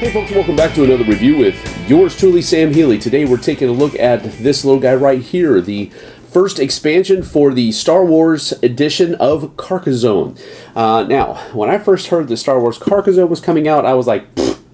Hey folks, welcome back to another review with yours truly, Sam Healey. Today we're taking a look at this little guy right here, the first expansion for the Star Wars edition of Carcassonne. Now, when I first heard the Star Wars Carcassonne was coming out, I was like,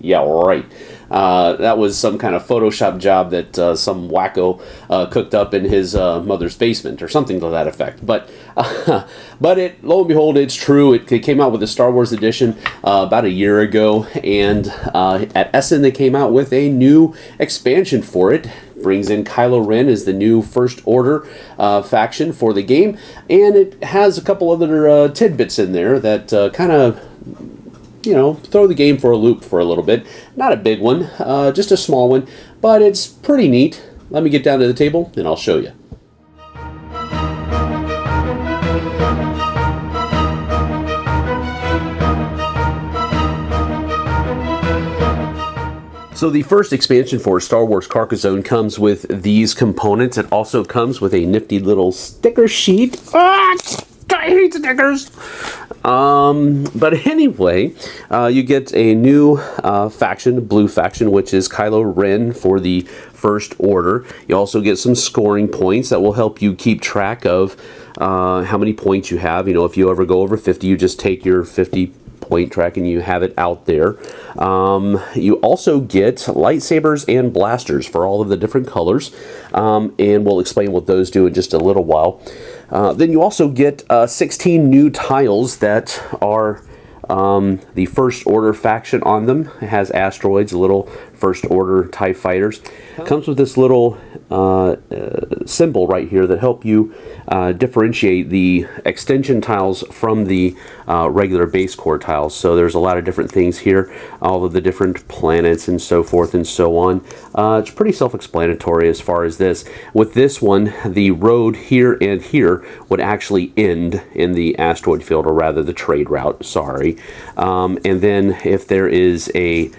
yeah, right. That was some kind of Photoshop job that some wacko cooked up in his mother's basement or something to that effect. But lo and behold, it's true. It came out with the Star Wars edition about a year ago, and at Essen they came out with a new expansion for it. Brings in Kylo Ren as the new First Order faction for the game, and it has a couple other tidbits in there that kind of, you know, throw the game for a loop for a little bit. Not a big one, just a small one, but it's pretty neat. Let me get down to the table and I'll show you. So the first expansion for Star Wars Carcassonne comes with these components. It also comes with a nifty little sticker sheet. I hate stickers! But anyway, you get a new faction, blue faction, which is Kylo Ren for the First Order. You also get some scoring points that will help you keep track of how many points you have. You know, if you ever go over 50, you just take your 50 point track and you have it out there. You also get lightsabers and blasters for all of the different colors, and we'll explain what those do in just a little while. Then you also get 16 new tiles that are the First Order faction on them. It has asteroids, little First Order TIE fighters. It comes with this little symbol right here that help you differentiate the extension tiles from the regular base core tiles. So there's a lot of different things here, all of the different planets and so forth and so on. It's pretty self-explanatory as far as this. With this one, the road here and here would actually end in the asteroid field, or rather the trade route, sorry. And then if there is a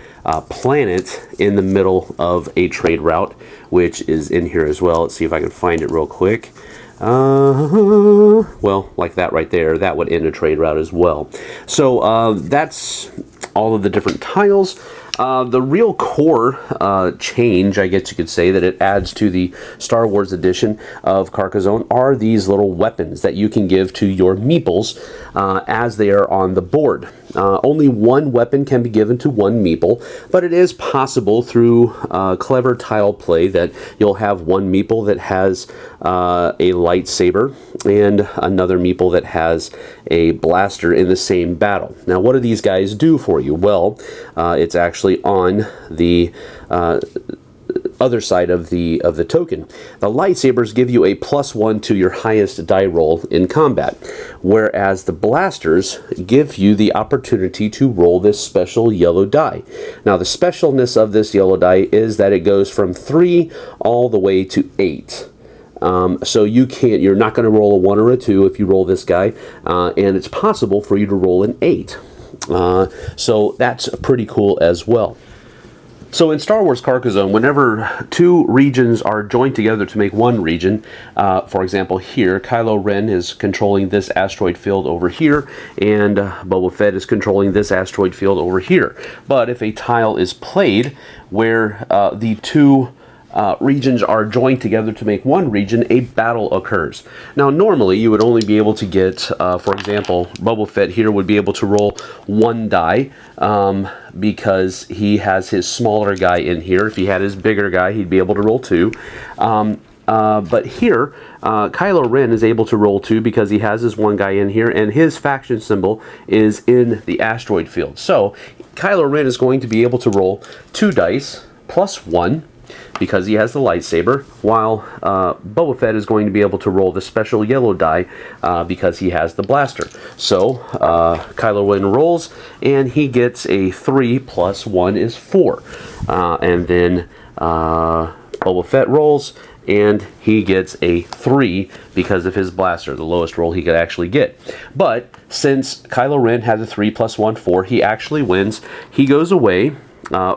planet in the middle of a trade route, which is in here as well. Let's see if I can find it real quick. Well, like that right there, that would end a trade route as well. So that's all of the different tiles. The real core change, I guess you could say, that it adds to the Star Wars edition of Carcassonne are these little weapons that you can give to your meeples as they are on the board. Only one weapon can be given to one meeple, but it is possible through clever tile play that you'll have one meeple that has a lightsaber and another meeple that has a blaster in the same battle. Now, what do these guys do for you? Well, it's actually on the other side of the token. The lightsabers give you a +1 to your highest die roll in combat, whereas the blasters give you the opportunity to roll this special yellow die. Now, the specialness of this yellow die is that it goes from 3 all the way to 8. So you're not going to roll a 1 or a 2 if you roll this guy, and it's possible for you to roll an 8. So that's pretty cool as well. So in Star Wars Carcassonne, whenever two regions are joined together to make one region, for example here, Kylo Ren is controlling this asteroid field over here, and Boba Fett is controlling this asteroid field over here. But if a tile is played where the two regions are joined together to make one region, a battle occurs. Now, normally you would only be able to get, for example, Boba Fett here would be able to roll 1 die because he has his smaller guy in here. If he had his bigger guy, he'd be able to roll 2. But here, Kylo Ren is able to roll 2 because he has his one guy in here, and his faction symbol is in the asteroid field. So Kylo Ren is going to be able to roll 2 dice +1 because he has the lightsaber, while Boba Fett is going to be able to roll the special yellow die because he has the blaster. So Kylo Ren rolls, and he gets a 3 + 1 is 4. And then Boba Fett rolls, and he gets a 3 because of his blaster, the lowest roll he could actually get. But since Kylo Ren had a 3 + 1, 4, he actually wins. He goes away,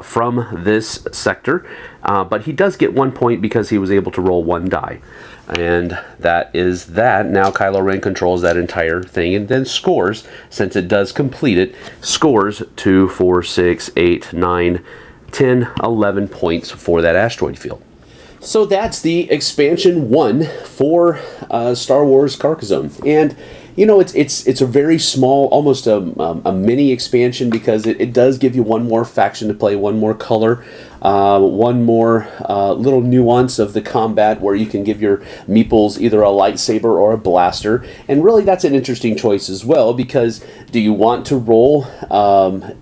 from this sector, but he does get 1 point because he was able to roll 1 die. And that is that. Now Kylo Ren controls that entire thing and then scores, since it does complete it, scores 2, 4, 6, 8, 9, 10, 11 points for that asteroid field. So that's the expansion 1 for Star Wars Carcassonne. And you know, it's a very small, almost a mini expansion, because it does give you one more faction to play, one more color, one more little nuance of the combat, where you can give your meeples either a lightsaber or a blaster. And really, that's an interesting choice as well, because do you want to roll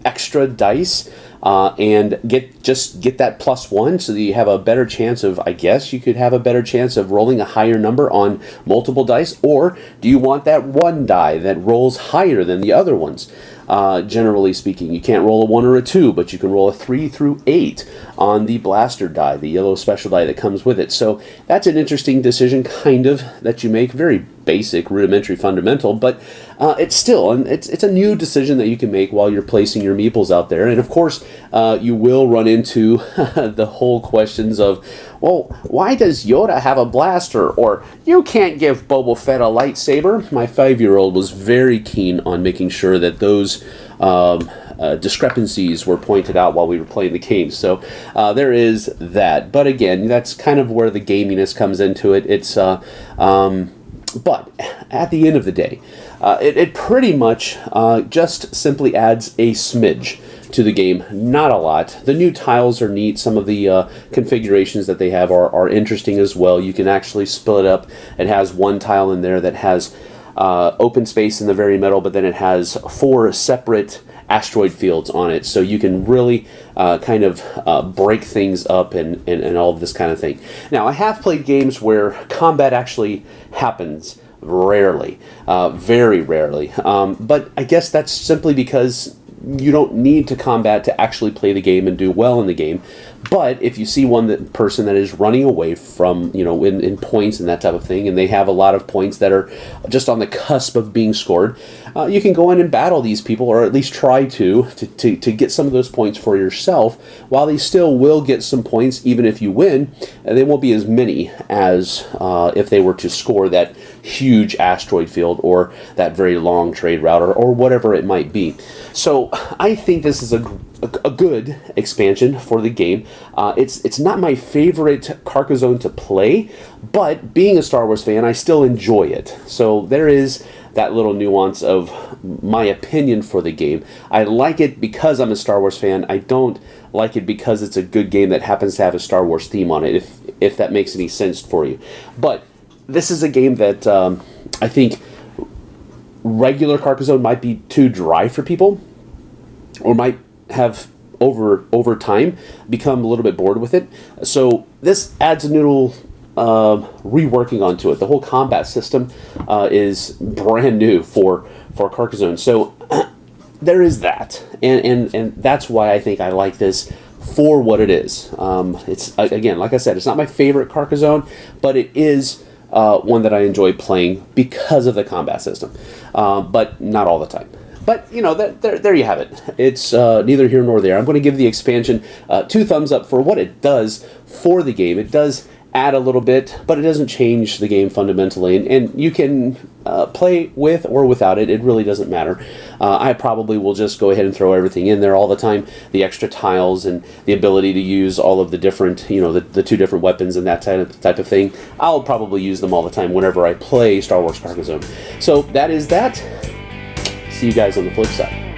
extra dice and get that +1 so that you have a better chance of, I guess you could have a better chance of rolling a higher number on multiple dice? Or do you want that 1 die that rolls higher than the other ones? Generally speaking, you can't roll a 1 or a 2, but you can roll a 3 through 8 on the blaster die, the yellow special die that comes with it. So that's an interesting decision, kind of, that you make. Very basic, rudimentary, fundamental, but it's still, and it's a new decision that you can make while you're placing your meeples out there. And of course, you will run into the whole questions of, well, why does Yoda have a blaster? Or, you can't give Boba Fett a lightsaber. My 5-year-old was very keen on making sure that those discrepancies were pointed out while we were playing the game. So there is that. But again, that's kind of where the gaminess comes into it. It's but at the end of the day, it pretty much just simply adds a smidge to the game. Not a lot. The new tiles are neat. Some of the configurations that they have are interesting as well. You can actually split it up. It has 1 tile in there that has open space in the very middle, but then it has 4 separate asteroid fields on it, so you can really kind of break things up and all of this kind of thing. Now, I have played games where combat actually happens rarely, very rarely, but I guess that's simply because you don't need to combat to actually play the game and do well in the game. But if you see person that is running away from, you know, in points and that type of thing, and they have a lot of points that are just on the cusp of being scored, you can go in and battle these people, or at least try to get some of those points for yourself, while they still will get some points even if you win. And they won't be as many as if they were to score that huge asteroid field or that very long trade route, or whatever it might be. So I think this is a good expansion for the game. It's not my favorite Carcassonne to play, but being a Star Wars fan, I still enjoy it. So there is that little nuance of my opinion for the game. I like it because I'm a Star Wars fan. I don't like it because it's a good game that happens to have a Star Wars theme on it, if that makes any sense for you. But this is a game that I think regular Carcassonne might be too dry for people, or might have over time become a little bit bored with it. So this adds a little reworking onto it. The whole combat system is brand new for Carcassonne. So there is that, and that's why I think I like this for what it is. It's, again, like I said, it's not my favorite Carcassonne, but it is one that I enjoy playing because of the combat system, but not all the time. But, you know, there you have it. It's neither here nor there. I'm going to give the expansion 2 thumbs up for what it does for the game. It does add a little bit, but it doesn't change the game fundamentally. And you can play with or without it. It really doesn't matter. I probably will just go ahead and throw everything in there all the time. The extra tiles and the ability to use all of the different, you know, the 2 different weapons and that type of thing. I'll probably use them all the time whenever I play Star Wars Carcassonne. So that is that. See you guys on the flip side.